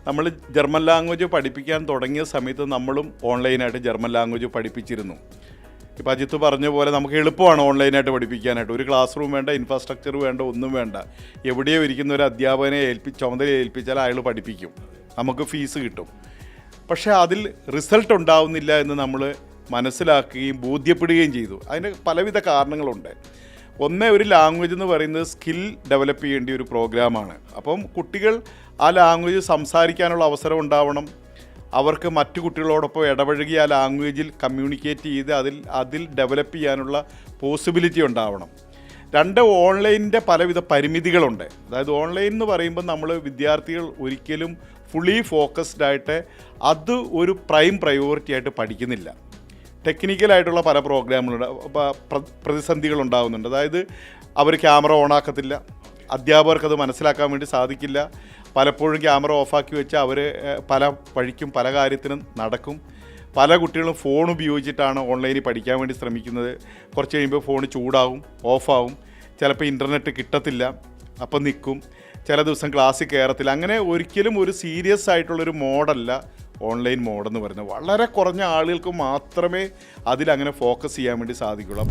നമ്മൾ German language പഠിപ്പിക്കാൻ തുടങ്ങിയ സമയത്ത് നമ്മളും ഓൺലൈനായിട്ട് ജർമ്മൻ ലാംഗ്വേജ് പഠിപ്പിച്ചിരുന്നു. ഇപ്പോൾ അജിത്ത് പറഞ്ഞ പോലെ നമുക്ക് എളുപ്പമാണ് ഓൺലൈനായിട്ട് പഠിപ്പിക്കാനായിട്ട്. ഒരു ക്ലാസ് റൂം വേണ്ട, ഇൻഫ്രാസ്ട്രക്ചർ വേണ്ട, ഒന്നും വേണ്ട. എവിടെയോ ഇരിക്കുന്ന ഒരു അധ്യാപകനെ ചുമതല ഏൽപ്പിച്ചാൽ അയാൾ പഠിപ്പിക്കും, നമുക്ക് ഫീസ് കിട്ടും. പക്ഷേ അതിൽ റിസൾട്ട് ഉണ്ടാവുന്നില്ല എന്ന് നമ്മൾ മനസ്സിലാക്കുകയും ബോധ്യപ്പെടുകയും ചെയ്തു. അതിന് പലവിധ കാരണങ്ങളുണ്ട്. ഒന്ന്, ഒരു ലാംഗ്വേജ് എന്ന് പറയുന്നത് സ്കിൽ ഡെവലപ്പ് ചെയ്യേണ്ട ഒരു പ്രോഗ്രാമാണ്. അപ്പം കുട്ടികൾ ആ ലാംഗ്വേജ് സംസാരിക്കാനുള്ള അവസരം ഉണ്ടാവണം. അവർക്ക് മറ്റു കുട്ടികളോടൊപ്പം ഇടപഴകി ആ ലാംഗ്വേജിൽ കമ്മ്യൂണിക്കേറ്റ് ചെയ്ത് അതിൽ ഡെവലപ്പ് ചെയ്യാനുള്ള പോസിബിലിറ്റി ഉണ്ടാവണം. രണ്ട്, ഓൺലൈനിൻ്റെ പലവിധ പരിമിതികളുണ്ട്. അതായത് ഓൺലൈൻ എന്ന് പറയുമ്പോൾ നമ്മൾ വിദ്യാർത്ഥികൾ ഒരിക്കലും ഫുള്ളി ഫോക്കസ്ഡ് ആയിട്ട് അത് ഒരു പ്രൈം പ്രയോറിറ്റി ആയിട്ട് പഠിക്കുന്നില്ല. ടെക്നിക്കലായിട്ടുള്ള പല പ്രോഗ്രാമുകളുണ്ട്, പ്രതിസന്ധികൾ ഉണ്ടാകുന്നുണ്ട്. അതായത് അവർ ക്യാമറ ഓണാക്കത്തില്ല, അധ്യാപകർക്ക് അത് മനസ്സിലാക്കാൻ വേണ്ടി സാധിക്കില്ല. പലപ്പോഴും ക്യാമറ ഓഫാക്കി വെച്ച് അവർ പല വഴിക്കും പല കാര്യത്തിനും നടക്കും. പല കുട്ടികളും ഫോൺ ഉപയോഗിച്ചിട്ടാണ് ഓൺലൈനിൽ പഠിക്കാൻ വേണ്ടി ശ്രമിക്കുന്നത്. കുറച്ച് കഴിയുമ്പോൾ ഫോൺ ചൂടാവും, ഓഫാവും. ചിലപ്പോൾ ഇൻ്റർനെറ്റ് കിട്ടത്തില്ല, അപ്പം നിൽക്കും. ചില ദിവസം ക്ലാസ്സിൽ കയറത്തില്ല. അങ്ങനെ ഒരിക്കലും ഒരു സീരിയസ് ആയിട്ടുള്ളൊരു മോഡല്ല ഓൺലൈൻ മോഡെന്ന് പറയുന്നത്. വളരെ കുറഞ്ഞ ആളുകൾക്ക് മാത്രമേ അതിലങ്ങനെ ഫോക്കസ് ചെയ്യാൻ വേണ്ടി സാധിക്കുള്ളൂ.